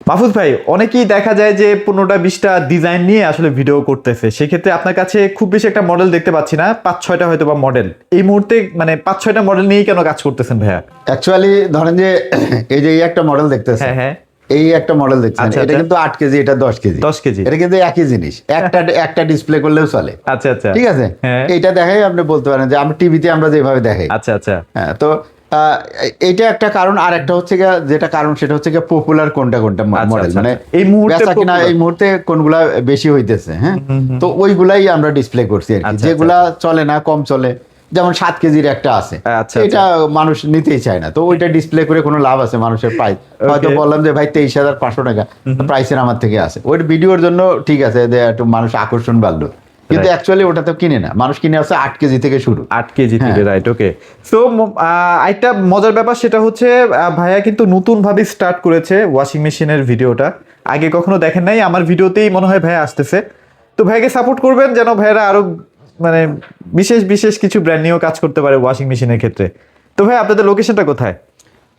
মাহফুজ ভাই, অনেকেই দেখা যায় যে 15টা-20টা ডিজাইন নিয়ে আসলে ভিডিও করতেছে, সেক্ষেত্রে আপনার কাছে খুব বেশি একটা মডেল দেখতে পাচ্ছি না, 5-6টা হয়তো বা মডেল এই মুহূর্তে, মানে 5-6টা মডেল নিয়েই কেন কাজ করতেছেন ভাইয়া? অ্যাকচুয়ালি ধরেন যে এই যে এই একটা মডেল দেখতেছেন, হ্যাঁ হ্যাঁ, এই একটা মডেল দেখছেন, আচ্ছা, এটা আচ্ছা। কিন্তু 8 কেজি, এটা 10 কেজি। 10 কেজি। এটা কিন্তু একই জিনিস, একটা ডিসপ্লে করলেও চলে। আচ্ছা আচ্ছা, ঠিক আছে, হ্যাঁ। এইটা দেখাই আপনি বলতে পারেন যে আমরা টিভিতে আমরা যেভাবে দেখাই। আচ্ছা আচ্ছা, হ্যাঁ, তো এইটা একটা কারণ। আর একটা হচ্ছে গিয়ে যেটা কারণ, সেটা হচ্ছে গিয়ে পপুলার কোনটা কোনটা আচ্ছা, মডেল, আচ্ছা, মানে আচ্ছা। এই মুহূর্তে বেচা কিনা popular। এই মুহূর্তে কোনগুলা বেশি হইতেছে। হ্যাঁ, তো ওইগুলাই আমরা ডিসপ্লে করছি আর কি। আচ্ছা, যেগুলা চলে না, কম চলে, যেমন 7 কেজির একটা আছে, আচ্ছা, এটা মানুষ নিতেই চায় না, তো ওইটা ডিসপ্লে করে কোনো লাভ আছে মানুষের? প্রাইস হয়তো বললাম যে ভাই 23,500 টাকা প্রাইসের আমার থেকে আছে, ওই ভিডিওর জন্য ঠিক আছে, যে একটু মানুষ আকর্ষণ বাড়লো, কিন্তু অ্যাকচুয়ালি ওটা তো কিনে না, মানুষ কিনে আছে 8 কেজি থেকে শুরু। 8 কেজি থেকে, রাইট, ওকে। সো একটা মজার ব্যাপার সেটা হচ্ছে ভাইয়া কিন্তু নতুন ভাবে স্টার্ট করেছে ওয়াশিং মেশিনের ভিডিওটা, আগে কখনো দেখেন নাই, আমার ভিডিওতেই মনে হয় ভাইয়া আসতেছে। তো ভাইকে সাপোর্ট করবেন যেন ভাইয়ারা আরো মানে বিশেষ বিশেষ কিছু ব্র্যান্ড নিয়েও কাজ করতে পারে ওয়াশিং মেশিনের ক্ষেত্রে। তো ভাই আপনাদের লোকেশনটা কোথায়?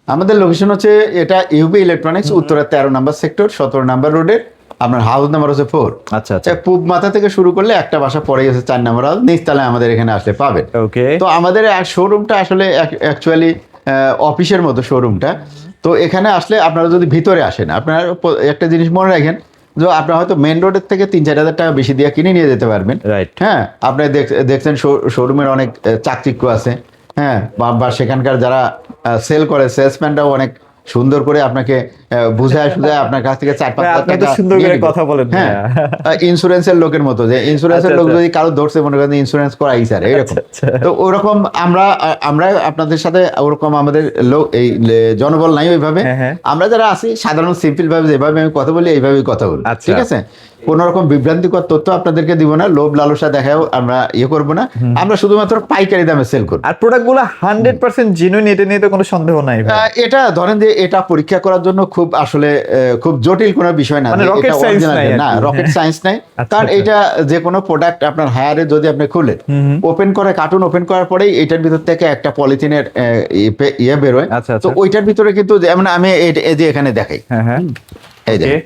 আমাদের লোকেশন হচ্ছে এটা ইউবি ইলেকট্রনিক্স, উত্তরা 13 নম্বর সেক্টর, 17 নম্বর রোডে। আপনার হাউস নাম্বার হচ্ছে 4। আচ্ছা আচ্ছা, পূব মাথা থেকে শুরু করলে একটা বাসা পরে গেছে 4 নম্বর হাউস, নিচতলায় আমাদের এখানে আসলে পাবেন। ওকে। তো আমাদের শোরুমটা আসলে অ্যাকচুয়ালি অফিসের মতো শোরুমটা। তো এখানে আসলে আপনারা যদি ভিতরে আসেন, আপনারা একটা জিনিস মনে রাখেন, যে আপনারা হয়তো মেন রোডের থেকে 3-4 হাজার টাকা বেশি দিয়ে কিনে নিয়ে যেতে পারবেন। রাইট। হ্যাঁ, আপনি দেখছেন শোরুমের অনেক চাকচিক্য আছে। হ্যাঁ, বা সেখানকার যারা সেল করে, সেলসম্যানরাও অনেক সুন্দর করে আপনাকে বুঝায় সুঝায় আপনার কাছ থেকে 4-5 হাজার আপনি তো টাকা সুন্দর নিয়ে করে নিবে। কথা বলেন হ্যাঁ, ভাইয়া। ইন্স্যুরেন্সের লোকের মতো, যে ইন্স্যুরেন্সের আচ্ছা, লোক আচ্ছা। যদি কারো ধরছে, মনে করেন ইন্স্যুরেন্স করাই স্যার, এরকম। আচ্ছা, আচ্ছা। তো ওরকম আমরা আপনাদের সাথে ওরকম আমাদের লোক এই জনবল নাই ওইভাবে। হ্যাঁ, হ্যাঁ। আমরা যারা আছি সাধারণ সিম্পল ভাবে যেভাবে আমি কথা বলি, এইভাবেই কথা বলি। আচ্ছা। ঠিক আছে, কোন রকম বিভ্রান্তিকর তথ্য আপনাদেরকে দিব না, লোভ লালসা দেখাও আমরা করবো না। আমরা শুধুমাত্র পাইকারি দামে সেল করবো। আর প্রোডাক্টগুলো 100% জেনুইন, এটা নিয়ে তো কোনো সন্দেহ নাই ভাই। এটা ধরেন যে এটা পরীক্ষা করার জন্য খুব আসলে খুব জটিল কোনো বিষয় না, মানে যে rocket এটা science original নাই আর না, কি। রকেট সায়েন্স নাই। আচ্ছা, কারণ আচ্ছা। এটা যে কোনো প্রোডাক্ট আপনার হায়ারে যদি আপনি খুলেন, ওপেন করে কার্টুন ওপেন করার পরেই এটার ভিতর থেকে একটা পলিথিনের ইয়ে বেরোয়। আচ্ছা, আচ্ছা। তো ওইটার ভিতরে কিন্তু যেমন আমি এই যে এখানে দেখাই, হ্যাঁ হ্যাঁ, এই যে Okay.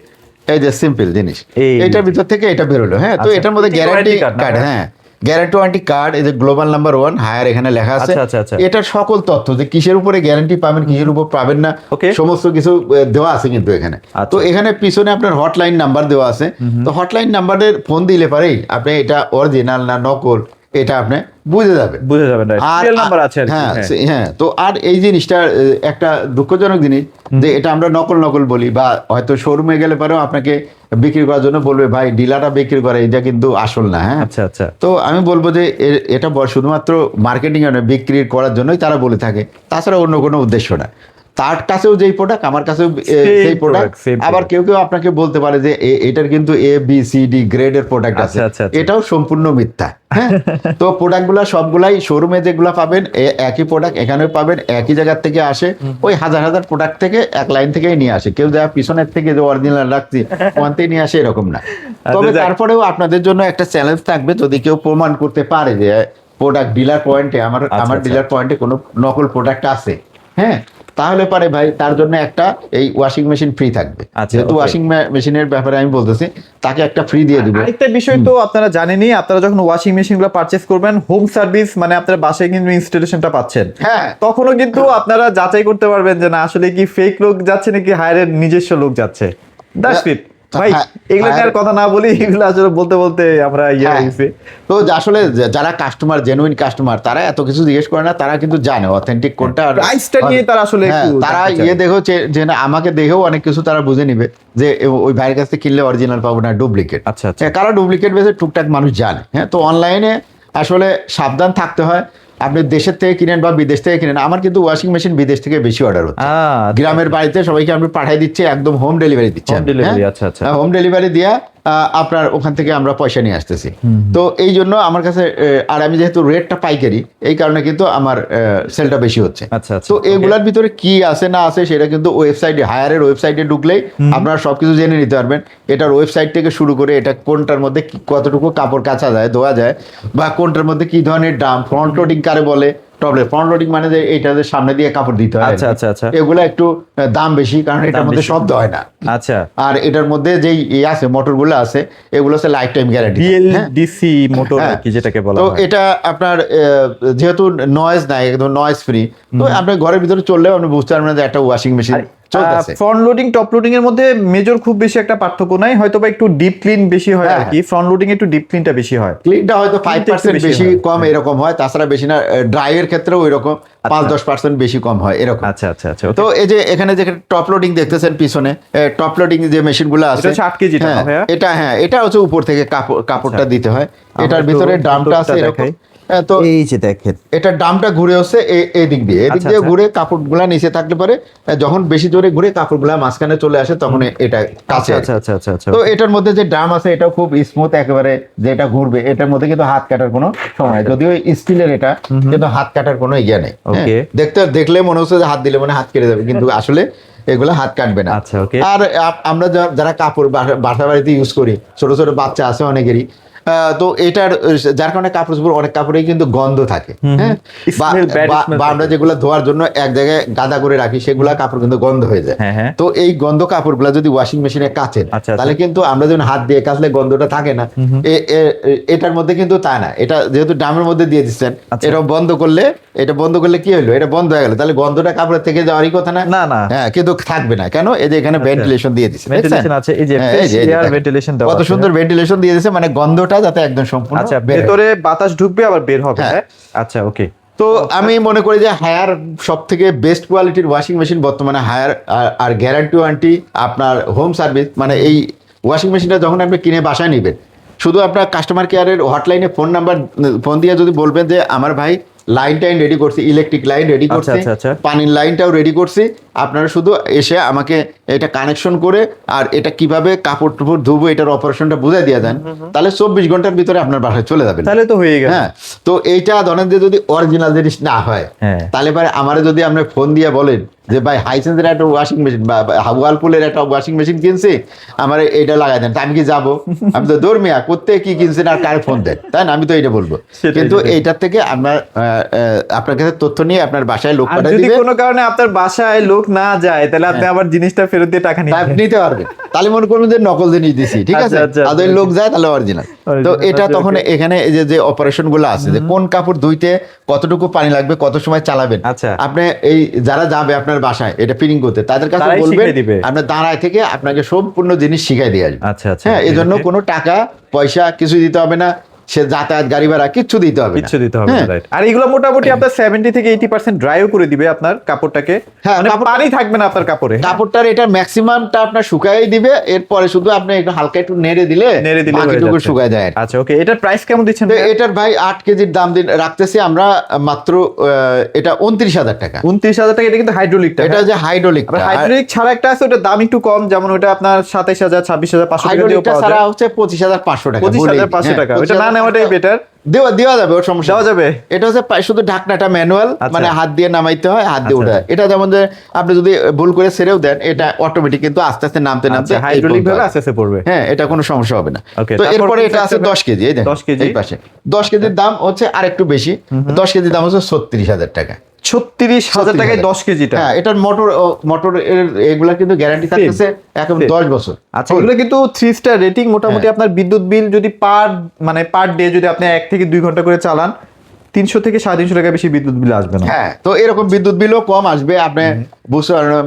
এই যে সিম্পল জিনিস, এই এইটার ভিতর থেকে এটা বেরোলো। হ্যাঁ, তো আচ্ছা, এটার মধ্যে এটা গ্যারান্টি warranty card না? কার্ড, হ্যাঁ গ্যারান্টি ওয়ারেন্টি কার্ড, এই যে গ্লোবাল নাম্বার 1 হায়ার এখানে লেখা আছে। আচ্ছা, আচ্ছা, আচ্ছা। এটার সকল তথ্য, যে কিসের উপরে গ্যারান্টি পাবেন, কিসের উপর পাবেন না, Okay. সমস্ত কিছু দেওয়া আছে কিন্তু এখানে। আচ্ছা। তো এখানে পিছনে আপনার হটলাইন নাম্বার দেওয়া আছে। তো হটলাইন নাম্বারের ফোন দিলে পারেই আপনি এটা অরিজিনাল না নকল এটা আপনি বুঝে যাবেন। বুঝে যাবেন, রাইট। সিরিয়াল নাম্বার আছে আর কি। হ্যাঁ হ্যাঁ। হ্যাঁ, তো আর এই জিনিসটা একটা দুঃখজনক জিনিস, যে এটা আমরা নকল বলি, বা হয়তো শোরুমে গেলে পরেও আপনাকে বিক্রি করার জন্য বলবে ভাই ডিলাররা বিক্রি করে, এটা কিন্তু আসল না। হ্যাঁ, আচ্ছা আচ্ছা, তো আমি বলবো যে এটা শুধুমাত্র মার্কেটিং এ নয়, বিক্রি করার জন্যই তারা বলে থাকে, তাছাড়া অন্য কোনো উদ্দেশ্য না। তার কাছেও যেই প্রোডাক্ট, আমার কাছেও সেই প্রোডাক্ট। same আবার product। কেউ আপনাকে বলতে পারে যে এটার কিন্তু ABCD গ্রেডের প্রোডাক্ট আছে, আচ্ছা, আচ্ছা, আচ্ছা। এটাও সম্পূর্ণ মিথ্যা। হ্যাঁ, তো প্রোডাক্টগুলো সবগুলাই শোরুমে যেগুলো পাবেন, একই প্রোডাক্ট এখানেও পাবেন, একই জায়গার থেকে আসে, ওই হাজার হাজার প্রোডাক্ট থেকে এক লাইন থেকেই নিয়ে আসে। কেউ যা পিছনের থেকে যে অরিজিনাল রাখছি ওখান থেকে নিয়ে আসে, এরকম না। তবে যাক। তারপরেও আপনাদের জন্য একটা চ্যালেঞ্জ থাকবে, যদি কেউ প্রমাণ করতে পারে যে প্রোডাক্ট ডিলার পয়েন্টে আমার আচ্ছা। ডিলার পয়েন্টে কোনো নকল প্রোডাক্ট আছে, হ্যাঁ, তাহলে পারে ভাই তার জন্য একটা এই ওয়াশিং মেশিন ফ্রি থাকবে। আচ্ছা, যেহেতু okay। ওয়াশিং মেশিনের ব্যাপারে আমি বলতেছি, তাকে একটা ফ্রি দিয়ে দিব। আরেকটা বিষয় তো আপনারা জানেনই, আপনারা যখন ওয়াশিং মেশিনগুলো পারচেজ করবেন, হোম সার্ভিস মানে আপনার বাসায় কিন্তু ইনস্টলেশনটা পাচ্ছেন। হ্যাঁ, তখনও কিন্তু আপনারা যাচাই করতে পারবেন যে না আসলে কি ফেক লোক যাচ্ছে নাকি হায়ারের নিজস্ব লোক যাচ্ছে। দ্যাটস ইট ভাই। হ্যাঁ, এগুলো নিয়ে আর hire- কথা না বলি, এগুলো আসলে বলতে বলতে আমরা হ্যাঁ, হয়েছি। তো আসলে যারা কাস্টমার, জেনুইন কাস্টমার, তারা এত কিছু জিজ্ঞেস করে না, তারা কিন্তু জানে অথেন্টিক কোনটা। আর প্রাইসটা নিয়ে তারা আসলে হ্যাঁ, একটু তারা জানতে চায়। দেখো যে না, আমাকে দেখেও অনেক কিছু তারা বুঝে নিবে যে ওই ভাইয়ের কাছ থেকে কিনলে অরিজিনাল পাবো না, ডুপ্লিকেট। আচ্ছা, আচ্ছা। কারণ ডুপ্লিকেট বেসে টুকটাক মানুষ জানে। হ্যাঁ, তো অনলাইনে আসলে সাবধান থাকতে হয়। আপনি দেশের থেকে কিনেন বা বিদেশ থেকে কিনেন, আমার কিন্তু ওয়াশিং মেশিন বিদেশ থেকে বেশি অর্ডার হচ্ছে। গ্রামের বাড়িতে সবাইকে আমি পাঠিয়ে দিচ্ছি, একদম হোম ডেলিভারি দিচ্ছি। Home delivery, আচ্ছা, আচ্ছা। হোম ডেলিভারি দিয়া আপনার ওখান থেকে আমরা পয়সা নিয়ে আসতেছি। তো এই জন্য আমার কাছে আর আমি যেহেতু রেটটা পাইকারি, এই কারণে কিন্তু আমার সেলটা বেশি হচ্ছে। আচ্ছা, আচ্ছা, তো okay। এগুলার ভিতরে কি আছে না আছে সেটা কিন্তু ওয়েবসাইটে, হায়ারের ওয়েবসাইটে ঢুকলেই আপনারা সবকিছু জেনে নিতে পারবেন। এটার ওয়েবসাইট থেকে শুরু করে এটা কোনটার মধ্যে কতটুকু কাপড় কাচা যায়, ধোয়া যায়, বা কোনটার মধ্যে কি ধরনের দাম, ফ্রন্ট লোডিং কারে বলে, টপ লোড। ফ্রন্ট লোডিং মানে যে এইটা যে সামনে দিয়ে কাপড় দিতে হয়, আচ্ছা আচ্ছা আচ্ছা এগুলো একটু দাম বেশি, কারণ এটার মধ্যে বেশি। শব্দ হয় না। আচ্ছা আর এটার মধ্যে যেই আছে মোটরগুলো আছে, এগুলো হচ্ছে lifetime guarantee. BLDC motor আর কি যেটাকে বলা তো হয়। এটা আপনার যেহেতু নয়েজ নাই, একদম নয়েজ ফ্রি, তো আপনার ঘরের ভিতরে চললেও আপনি বুঝতে পারবেন যে একটা ওয়াশিং মেশিন চলতেছে। ফ্রন্ট লোডিং টপ লোডিং এর মধ্যে মেজর খুব বেশি একটা পার্থক্য নাই, হয়তো বা একটু ডিপ ক্লিন বেশি হয় আর কি। ফ্রন্ট লোডিং একটু ডিপ ক্লিনটা বেশি হয়, ক্লিনটা হয়তো Clean টা একটু 5% বেশি বেশি হয়। কম এরকম হয়, তাছাড়া বেশি না। ড্রাই এর ক্ষেত্রেও ওই রকম 5-10% বেশি কম হয় এরকম। আচ্ছা আচ্ছা আচ্ছা তো এই যে এখানে যে টপ লোডিং দেখতেছেন পিছনে, টপ লোডিং যে মেশিনগুলো আছে, এটা হচ্ছে 8 কেজি হ্যাঁ, ভাইয়া। এটা হচ্ছে উপর থেকে কাপড়টা দিতে হয়। এটার একটু ভিতরে ড্রামটা আছে ভিতরটা এরকম। দেখাই। তো এই যে দেখেন এটার ডামটা ঘুরে হচ্ছে এই দিক দিয়ে, এদিক আচ্ছা, দিয়ে আচ্ছা। ঘুরে কাপড়গুলা নিচে থাকলে পরে যখন বেশি জোরে ঘুরে কাপড়গুলা মাঝখানে চলে আসে, তখন এটা কাছে আচ্ছা আচ্ছা আচ্ছা আচ্ছা তো এটার মধ্যে যে ড্রাম আছে এটাও খুব স্মুথ একেবারে, যে এটা ঘুরবে এটার মধ্যে কিন্তু হাত কাটার কোনো সময় নাই। যদিও স্টিলের এটা, কিন্তু হাত কাটার কোনো ইয়ে নেই। Okay. দেখলে মনে হচ্ছে যে হাত দিলে মনে হয় হাত কেটে যাবে, কিন্তু আসলে এগুলো হাত কাটবে না। আচ্ছা, okay. আর আমরা যারা কাপড় বাসা বাড়িতে ইউজ করি, ছোট ছোট বাচ্চা আছে অনেকেরই, তো এটার যার কারণে কাপড় চোপড় অনেক কাপড়েই কিন্তু গন্ধ থাকে, হ্যাঁ, Smell, bad smell বা আমরা থাকে। যেগুলো ধোয়ার জন্য এক জায়গায় গাদা করে রাখি, সেগুলা কাপড় কিন্তু গন্ধ হয়ে যায়। হ্যাঁ, হ্যাঁ। তো এই গন্ধ কাপড়গুলো যদি ওয়াশিং মেশিনে কাচেন, আচ্ছা, আচ্ছা। তাহলে কিন্তু আমরা যখন হাত দিয়ে কাচলে গন্ধটা থাকে না। এটার মধ্যে কিন্তু তা না, এটা যেহেতু ড্রামের মধ্যে দিয়ে দিচ্ছেন, আচ্ছা। এটা বন্ধ করলে কি হলো, এটা বন্ধ হয়ে গেল, তাহলে গন্ধটা কাপড়ের থেকে যাওয়ারই কথা না। না, না। হ্যাঁ, কিন্তু থাকবে না কেন, এই যে এখানে ভেন্টিলেশন দিয়ে দিচ্ছে, ভেন্টিলেশন আছে, এই যে এয়ার ভেন্টিলেশন দেওয়া কত আছে। সুন্দর ভেন্টিলেশন দিয়ে দিচ্ছে, মানে গন্ধটা যাতে একদম সম্পূর্ণ আচ্ছা, বের হয়। ভেতরে বাতাস ঢুকবে আবার বের হবে। হ্যাঁ। হ্যাঁ? আচ্ছা, ওকে। তো আমি মনে করি যে হায়ার সব থেকে বেস্ট কোয়ালিটির ওয়াশিং মেশিন বর্তমানে হায়ার, আর গ্যারান্টি ওয়ারেন্টি আপনার হোম সার্ভিস, মানে এই ওয়াশিং মেশিনটা যখন আপনি কিনে বাসায় নেবেন, শুধু আপনার কাস্টমার কেয়ারের হটলাইনে ফোন দিয়ে যদি বলবেন যে আমার ভাই লাইন টাইন রেডি করছি, ইলেকট্রিক লাইন রেডি আচ্ছা, করছি, আচ্ছা, আচ্ছা। পানির লাইনটাও রেডি করছি, আপনারা শুধু এসে আমাকে এটা কানেকশন করে আর এটা কিভাবে কাপড় টুপড় ধুবো এটার অপারেশনটা বুঝাই দিয়ে দেন, তাহলে 24 ঘন্টার ভিতরে আপনার বাসায় চলে যাবেন। তাহলে তো হয়ে গেল। হ্যাঁ, তো এইটা ধরেন যে যদি অরিজিনাল জিনিস না হয়, হ্যাঁ। তাহলে পরে আমারে যদি আপনি ফোন দিয়ে বলেন যে ভাই হাইসেন্সের একটা ওয়াশিং মেশিন বা ওয়ালপুলের একটা ওয়াশিং মেশিন কিনছি, আমার এইটা লাগাই দেন, তা আমি কি যাবো? আমি তো দৌড়মিয়া করতে কি কিনছেন আর কার ফোন দেন, তাই না? আমি তো এইটা বলবো। সেটাই, কিন্তু সেটাই। এইটার থেকে আপনার কাছে তথ্য নিয়ে আপনার বাসায় লোক আর পাঠিয়ে যদি দিবে, কোনো কারণে আপনার বাসায় লোক না যায়, তাহলে আপনি আবার জিনিসটা ফেরত দিয়ে টাকা তা নিবেন। আপনি নিতে পারবেন। তাহলে মনে করবেন যে নকল জিনিস দিছি, ঠিক আচ্ছা, আছে, আচ্ছা, আর যদি আচ্ছা। লোক যায় তাহলে অরিজিনাল। তো Original, এটা আচ্ছা, তখন okay. এখানে এই যে অপারেশন গুলো আছে, যে কোন কাপড় ধুইতে কতটুকু পানি লাগবে, কত সময় চালাবেন, আচ্ছা। আপনি এই যারা যাবে আপনার বাসায় এটা ফিটিং করতে, তাদের কাছে তারাই বলবেন, শিখিয়ে দিবে। আপনার দাঁড়ায় থেকে আপনাকে সম্পূর্ণ জিনিস শিখাই দিয়ে আসবে। আচ্ছা, আচ্ছা, হ্যাঁ, okay, এই জন্য okay. কোনো টাকা পয়সা কিছু দিতে হবে না, সে যাতায়াত গাড়ি ভাড়া কিচ্ছু দিতে হবে না। কিচ্ছু দিতে হবে না, হ্যাঁ। রাইট। আর এগুলো মোটামুটি আপনার 70 থেকে 80% ড্রাইও করে দিবে আপনার কাপড়টাকে। হ্যাঁ, মানে কাপড়- পানি থাকবে না আপনার কাপড়ে। কাপড়টার এটা ম্যাক্সিমামটা আপনার শুকাই দিবে, এরপরে শুধু আপনি একটু হালকা একটু নেড়ে দিলে হয়ে বাকিটুকু যাচ্ছে। শুকায় যায়। আচ্ছা, ওকে। এটার প্রাইস কেমন দিচ্ছেন তো ভাইয়া? এটার ভাই 8 কেজির দাম রাখতেছি আমরা মাত্র এটা 29,000 টাকা। 29,000 টাকা। এটা কিন্তু হাইড্রোলিকটা। এটা যে হাইড্রোলিক, আবার হাইড্রোলিক ছাড়া একটা আছে, ওটার দাম একটু কম, যেমন ওটা আপনার 27,000 26,500 টাকা দিয়েও হাইড্রোলিকটা পাওয়া ছাড়া যায়। হচ্ছে 25,500 টাকা। 25,500 টাকা। ওটা না নেওয়াটাই বেটার। দেওয়া যাবে, ওর সমস্যা দেওয়া নেই। যাবে? এটা হচ্ছে শুধু ঢাকনাটা ম্যানুয়াল, আচ্ছা। মানে হাত দিয়ে নামাইতে হয়, হাত দিয়ে আচ্ছা। ওঠা। এটা যেমন যে আপনি যদি ভুল করে ছেড়েও দেন, এটা অটোমেটিক কিন্তু আস্তে আস্তে নামতে আচ্ছা, এই হাইড্রোলিক পর্যন্ত ভাবে আসবে। আস্তে আস্তে পড়বে। হ্যাঁ, এটা কোনো সমস্যা হবে না। Okay, তো তারপর এরপরে কোন এটা আছে sector? 10 কেজি, এই দেখেন 10 কেজি। এই পাশে 10 কেজির দাম হচ্ছে আরেকটু বেশি। 10 কেজির দাম হচ্ছে 36,000 টাকা। 36,000 টাকায় 10 কেজিটা। হ্যাঁ, এটার মোটর এগুলা কিন্তু গ্যারান্টি থাকতেছে এখন 10 বছর। আচ্ছা, এগুলো কিন্তু 3 স্টার রেটিং। মোটামুটি আপনার বিদ্যুৎ বিল যদি পার ডে যদি আপনি 1 থেকে 2 ঘন্টা করে চালান, 300 থেকে 350 টাকা বেশি বিদ্যুৎ বিল আসবে না। হ্যাঁ, তো এরকম বিদ্যুৎ বিলও কম আসবে, আপনি বুঝতে পারবেন,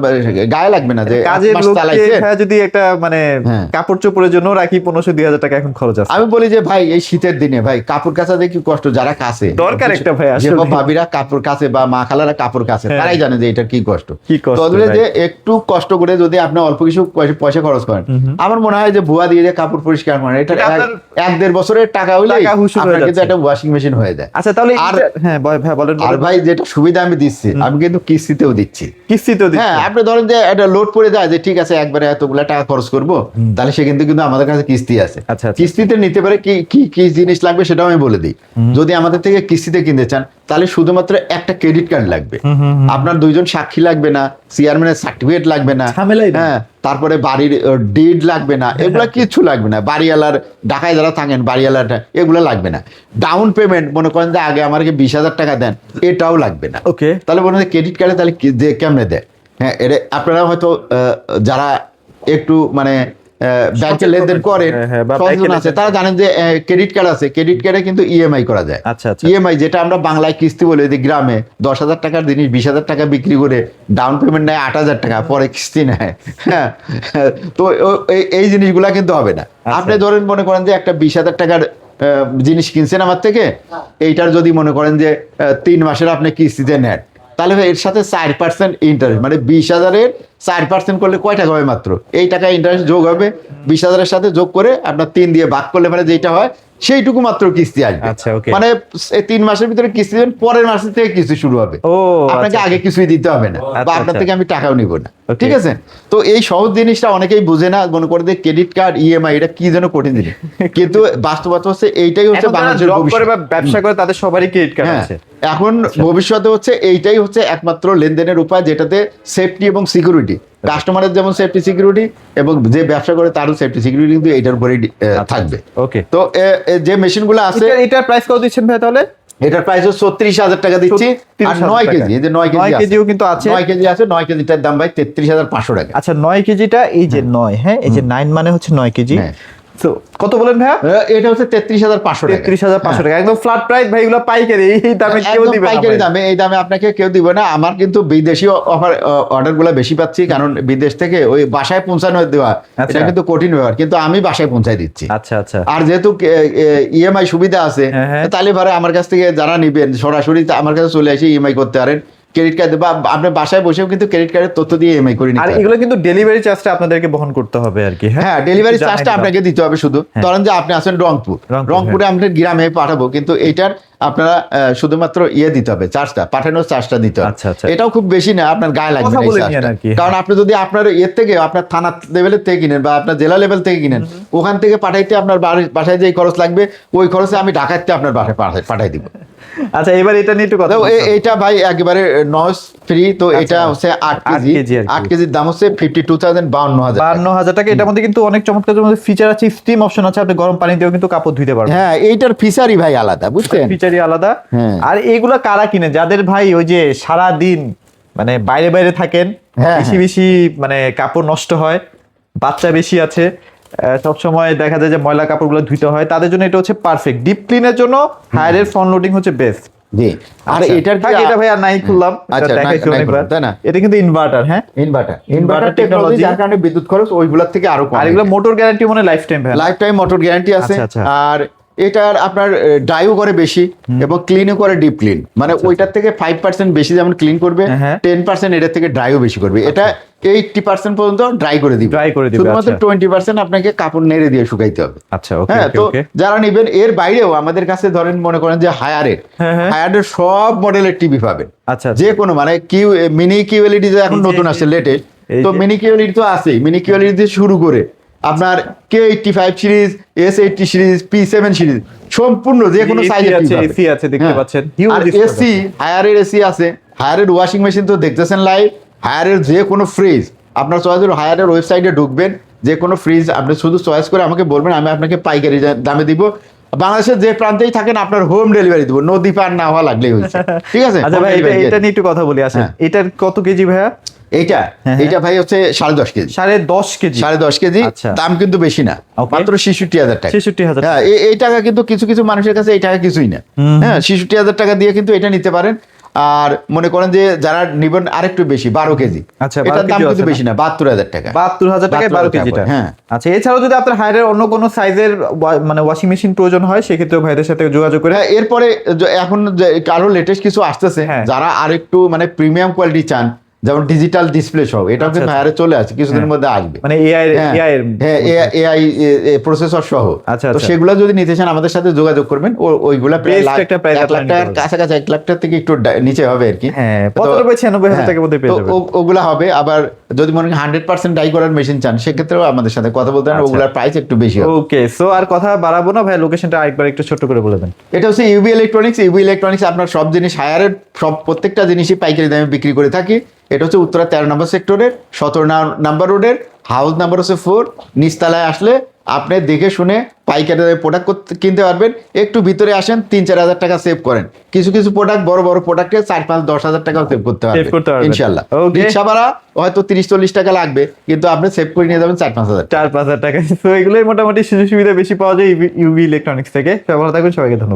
গায়ে লাগবে না যে কাজের এক মাস লোককে চালাইছেন। হ্যাঁ, যদি একটা মানে হ্যাঁ। কাপড় চোপড়ের জন্য রাখি 1500-2000 টাকা এখন খরচ আছে। আমি বলি যে ভাই এই শীতের দিনে ভাই কাপড় কাচা দিয়ে কি কষ্ট, যারা কাছে দরকার একটা ভাই আসলে। যেসব ভাবিরা কাপড় কাচে বা মা খালারা কাপড় কাচে, হ্যাঁ। তারাই জানে যে এটা কি কষ্ট। কি কষ্ট, তো ওদের যে right. একটু কষ্ট করে যদি আপনি অল্প কিছু পয়সা খরচ করেন, আমার মনে হয় যে ভুয়া দিয়ে যে কাপড় পরিষ্কার করেন, এটা এটা আপনার 1-1.5 বছরের টাকা হইলে টাকা হুসুর হয়ে আপনার কিন্তু যাচ্ছে। একটা ওয়াশিং মেশিন হয়ে যায়। আচ্ছা, তাহলে আর- হ্যাঁ ভাই বলেন। আর ভাই যেটা সুবিধা আমি দিচ্ছি, আমি কিন্তু কিস্তিতেও দিচ্ছি। কিস্তিতেও দিচ্ছে। হ্যাঁ, আপনি ধরেন যে একটা লোড পড়ে যায় যে ঠিক আছে একবারে এতগুলা টাকা খরচ করব, তাহলে সে কিন্তু আমাদের কাছে কিস্তি আছে। আচ্ছা, আচ্ছা। কিস্তিতে নিতে পারে, কি কি কি জিনিস লাগবে সেটাও আমি বলে দিই। যদি আমাদের থেকে কিস্তিতে কিনতে চান, তাহলে শুধুমাত্র একটা ক্রেডিট কার্ড লাগবে, আপনার 2 জন সাক্ষী লাগবে না, চেয়ারম্যানের সার্টিফিকেট লাগবে না, ঝামেলাই নেই। হ্যাঁ, তারপরে বাড়ির ডিড লাগবে না, এগুলা কিছু লাগবে না, বাড়িওয়ালার ঢাকায় যারা থাকেন বাড়িওয়ালাটা এগুলো লাগবে না, ডাউন পেমেন্ট মনে করেন যে আগে আমাকে 20,000 টাকা দেন, এটাও লাগবে না। ওকে, তাহলে মনে হয় ক্রেডিট কার্ডে তাহলে কেমনে দেয়? হ্যাঁ, এটা আপনারা হয়তো যারা একটু মানে ব্যাংকে লেনদেন করেন, বা সচেতন আছে, তারা জানেন যে ক্রেডিট কার্ড আছে, ক্রেডিট কার্ডে কিন্তু ইএমআই করা যায়। আচ্ছা আচ্ছা, ইএমআই যেটা আমরা বাংলায় কিস্তি বলে, যে গ্রামে 10,000 টাকার জিনিস 20,000 টাকা বিক্রি করে ডাউন পেমেন্ট নেয় 8,000 টাকা, পরে কিস্তি নেয়। হ্যাঁ, তো এই জিনিসগুলা কিন্তু হবে না। আপনি ধরেন মনে করেন যে একটা 20,000 টাকার জিনিস কিনছেন আমার থেকে, এইটার যদি মনে করেন যে 3 মাসের আপনি কিস্তিতে নেন, তাহলে এর সাথে 4% ইন্টারেস্ট, মানে 20,000-এর 4% করলে কয় টাকা হবে? মাত্র এই টাকা ইন্টারেস্ট যোগ হবে 20,000-এর সাথে, যোগ করে আপনার 3 দিয়ে ভাগ করলে মানে যেটা হয় সেইটুকু মাত্র কিস্তি আসবে। আচ্ছা, ওকে। মানে 3 মাসের ভিতরে কিস্তি দেবেন, পরের মাসের থেকে কিস্তি শুরু হবে। ও, আপনাকে আচ্ছা, আগে কিছুই দিতে হবে না, বা আপনার আচ্ছা। থেকে আমি টাকাও নিব না। Okay. ঠিক আছে? তো এই সহজ জিনিসটা অনেকেই বুঝে না, মনে করে যে ক্রেডিট কার্ড ইএমআই এটা কি যেন কঠিন জিনিস, কিন্তু বাস্তবতা হচ্ছে এইটাই হচ্ছে এখন যারা বাংলাদেশের job করে ভবিষ্যৎ। বা ব্যবসা করে তাদের সবারই ক্রেডিট কার্ড হ্যাঁ, আছে। এখন ভবিষ্যতে হচ্ছে এইটাই হচ্ছে একমাত্র লেনদেনের উপায়, যেটাতে সেফটি এবং সিকিউরিটি, কাস্টমারের যেমন সেফটি সিকিউরিটি এবং যে ব্যবসা করে তারও সেফটি সিকিউরিটি কিন্তু এইটার উপরেই থাকবে। ওকে, তো যে মেশিনগুলো আছে, এটার প্রাইস কত দিচ্ছেন ভাই তাহলে? এটার প্রাইস 36,000 টাকা দিচ্ছি। আর 9 কেজি, এই যে 9 কেজি 9 কেজিও কিন্তু আছে। 9 কেজি আছে, 9 কেজিটার দাম ভাই 33,500 টাকা। আচ্ছা, 9 কেজিটা, এই যে 9, হ্যাঁ, এই যে 9 মানে হচ্ছে 9 কেজি। হ্যাঁ। তো কত বলেন ভাইয়া? এটা হচ্ছে 33,500 টাকা। 33,500 টাকা, একদম ফ্ল্যাট প্রাইস ভাই, এগুলো পাইকারি, এই দামে কেউ একদম দিবে না পাইকারি ভাই। দামে, এই দামে আপনাকে কেউ দিবে না। আমার কিন্তু বিদেশি অর্ডারগুলো বেশি পাচ্ছি, কারণ বিদেশ থেকে ওই বাসায় পৌঁছানো দেওয়া আচ্ছা। এটা কিন্তু কঠিন ব্যাপার, কিন্তু আমি বাসায় পৌঁছায় দিচ্ছি। আচ্ছা আচ্ছা, আর যেহেতু ইএমআই সুবিধা আছে, হ্যাঁ, হ্যাঁ। তাহলে ভাড়া আমার কাছ থেকে যারা নিবেন সরাসরি আমার কাছে চলে এসে ইএমআই করতে পারেন। ক্রেডিট কার্ড বা আপনার বাসায় বসেও কিন্তু ক্রেডিট কার্ডের তথ্য দিয়ে ইএমআই করে নিতে আর পারেন। এগুলো কিন্তু ডেলিভারি চার্জটা আপনাদেরকে বহন করতে হবে আর কি। হ্যাঁ, ডেলিভারি জানাই চার্জটা দিলাম। আপনাকে দিতে হবে শুধু। ধরেন যে আপনি আছেন রংপুর, রংপুরে আমরা গ্রামে পাঠাবো, কিন্তু এইটার আপনারা শুধুমাত্র দিতে হবে, চার্জটা, পাঠানোর চার্জটা দিতে হবে। আচ্ছা, আচ্ছা। এটাও খুব বেশি না, আপনার গায়ে লাগবে কথা না এই বলে চার্জটা। নিয়েন আর কি। কারণ আপনি যদি আপনার থেকে আপনার থানা লেভেলের থেকে কিনেন বা আপনার জেলা লেভেল থেকে কিনেন, ওখান থেকে পাঠাইতে আপনার বাসায় যে খরচ লাগবে, ওই খরচে আমি ঢাকাতে আপনার বাসায় পাঠাই দিব। আচ্ছা, এবার এটা নিয়ে একটু কথা তো বলতে হবে। এইটা ভাই একেবারে নয়েজ ফ্রি। তো এটা হচ্ছে 8 কেজি। 8 কেজি আর কি। 8 কেজির দাম হচ্ছে 52,000 52,000 টাকা। এটার মধ্যে কিন্তু অনেক চমৎকার চমৎকার ফিচার আছে, স্টিম অপশন আছে, আপনি গরম পানি দিয়েও কিন্তু কাপড় ধুইতে পারবেন। হ্যাঁ, এইটার ফিচারই ভাই আলাদা, বুঝছেন? ফিচারই আলাদা। হ্যাঁ। আর এইগুলা কারা কিনে? যাদের ভাই ওই যে সারা দিন মানে বাইরে বাইরে থাকেন, হ্যাঁ, বেশি বেশি মানে কাপড় নষ্ট হয়, বাচ্চা বেশি আছে, সব সময় দেখা যায় যে ময়লা কাপড়গুলো ধুইতে হয়, তাদের জন্য এটা হচ্ছে পারফেক্ট। ডিপ ক্লিনের জন্য হায়ারের ফ্রন্ট লোডিং হচ্ছে বেস্ট। জি। আর এটার কি এটা ভাই আর নাই খুললাম, আচ্ছা, এটা দেখাইছি নাই অনেকবার, তাই না? এটা কিন্তু ইনভার্টার। হ্যাঁ, ইনভার্টার টেকনোলজি, যার কারণে বিদ্যুৎ খরচ ওইগুলোর থেকে আরো কম। আর এগুলো মোটর গ্যারান্টি মানে লাইফ টাইম ভাই, লাইফ টাইম মোটর গ্যারান্টি আছে। আচ্ছা, আচ্ছা। আর এটার আপনার ড্রাইও করে বেশি এবং ক্লিনও করে ডিপ ক্লিন, মানে ওইটার থেকে 5% বেশি যেমন ক্লিন করবে, হ্যাঁ। 10% এটার থেকে ড্রাইও বেশি করবে। এটা 80% পর্যন্ত ড্রাই করে দিবে, Dry করে দিবে, শুধুমাত্র আচ্ছা। 20% আপনাকে কাপড় নেড়ে দিয়ে শুকাইতে হবে। আচ্ছা, ওকে হ্যাঁ, ওকে তো ওকে। যারা নিবেন এর বাইরেও আমাদের কাছে ধরেন মনে করেন যে হ্যাঁ, হ্যাঁ। হায়ারের সব মডেলের টিভি পাবেন। আচ্ছা, যে কোনো মানে মিনি কিউএলইডি যে এখন এই যে- নতুন আসছে লেটেস্ট, এই তো যে- মিনি কিউএলইডি তো আছেই। মিনি কিউএলইডি দিয়ে শুরু করে আপনার K85 series, S80 series, P7 series, সম্পূর্ণ যে কোনো AC সাইজের আছে, AC আছে, দেখতে পাচ্ছেন। Huge আর display এসি, হায়ারের এসি আছে, হায়ারের ওয়াশিং মেশিন তো দেখতেছেন লাইভ, হায়ারের যে কোনো ফ্রিজ আপনার চয়েস, হায়ারের ওয়েবসাইটে ঢুকবেন, যে কোনো ফ্রিজ আপনি শুধু চয়েস করে আমাকে বলবেন, আমি আপনাকে পাইকারি দামে দিব। বাংলাদেশের যে প্রান্তেই থাকেন আপনার হোম ডেলিভারি দিব, নদী পার না হওয়া লাগলেই হয়েছে। ঠিক আছে? আচ্ছা ভাই, এটা নিয়ে একটু কথা বলি। আসেন, হ্যাঁ। এটার কত কেজি ভাইয়া? এইটা হ্যাঁ। এইটা ভাই হচ্ছে 10.5 কেজি। 10.5 কেজি। 10.5 কেজি, আচ্ছা। দাম কিন্তু বেশি না, Okay. মাত্র 66,000 টাকা। 66,000 হ্যাঁ, এই টাকা কিন্তু কিছু কিছু মানুষের কাছে এই টাকা কিছুই না। হ্যাঁ, 66,000 টাকা দিয়ে কিন্তু এটা নিতে পারেন। আর মনে করেন যে যারা নিবেন আরেকটু বেশি, 12 কেজি, আচ্ছা, 12 এটার দাম কেজিও কিন্তু আছে বেশি না, 72,000 টাকা। 72,000 টাকায় 12 72,000 কেজিটা। হ্যাঁ। আচ্ছা, এছাড়াও যদি আপনার হায়ারের অন্য কোনো সাইজের মানে ওয়াশিং মেশিন প্রয়োজন হয়, সেক্ষেত্রে ভাইদের সাথে যোগাযোগ করে। হ্যাঁ, এরপরে এখন আরো লেটেস্ট কিছু আসতেছে, হ্যাঁ। যারা আরেকটু মানে প্রিমিয়াম কোয়ালিটি চান, যেমন ডিজিটাল ডিসপ্লে সহ, এটাও কিন্তু ভাইয়ারে চলে আসে, কিছুদিনের মধ্যে আসবে। মানে এআই এআই এর হ্যাঁ, এআই প্রসেসর সহ। আচ্ছা, তো আচ্ছা। সেগুলো যদি নিতে চান আমাদের সাথে যোগাযোগ করবেন। ওইগুলা প্রায় Best একটা price 1 লাখ আপনারা টাকার নিতে কাছাকাছি, 1 লাখ টাকা থেকে একটু নিচে হবে আর কি। হ্যাঁ, তো 95,000 টাকার মধ্যে পেয়ে তো যাবেন। ওগুলা হবে। আবার যদি মনে করেন 100% ডাই করার মেশিন চান, সেক্ষেত্রেও আমাদের সাথে কথা বলতে পারেন, আচ্ছা। ওগুলার প্রাইস একটু বেশি হবে। ওকে, সো আর কথা বাড়াবো না ভাই, লোকেশনটা আরেকবার একটু ছোট্ট করে বলে দেন। এটা হচ্ছে ইউবি ইলেকট্রনিক্স। ইউবি ইলেকট্রনিক্স আপনার সব জিনিস, হায়ারের সব প্রত্যেকটা জিনিসই পাইকারি দামে বিক্রি করে থাকি। এটা হচ্ছে উত্তরা 13 নম্বর সেক্টরের 17 নাম্বার রোডের, হাউস নাম্বার হচ্ছে 4। নিচতলায় আসলে আপনি দেখে শুনে পাইকারি দামে প্রোডাক্ট কিনতে পারবেন। একটু ভিতরে আসেন, 3-4 হাজার টাকা সেভ করেন। কিছু কিছু প্রোডাক্ট, বড় বড় প্রোডাক্টে 4-5-10 হাজার টাকাও সেভ করতে Save করতে পারবেন পারবেন। ইনশাল্লাহ। Okay. রিক্সা ভাড়া হয়তো 30-40 টাকা লাগবে, কিন্তু আপনি সেভ করে নিয়ে যাবেন 4-5 হাজার। 4-5 হাজার টাকা। তো এগুলোই মোটামুটি সুযোগ সুবিধা বেশি পাওয়া যায় ইউবি ইলেকট্রনিক্স থেকে। সবাই ভালো থাকবেন, সবাইকে ধন্যবাদ।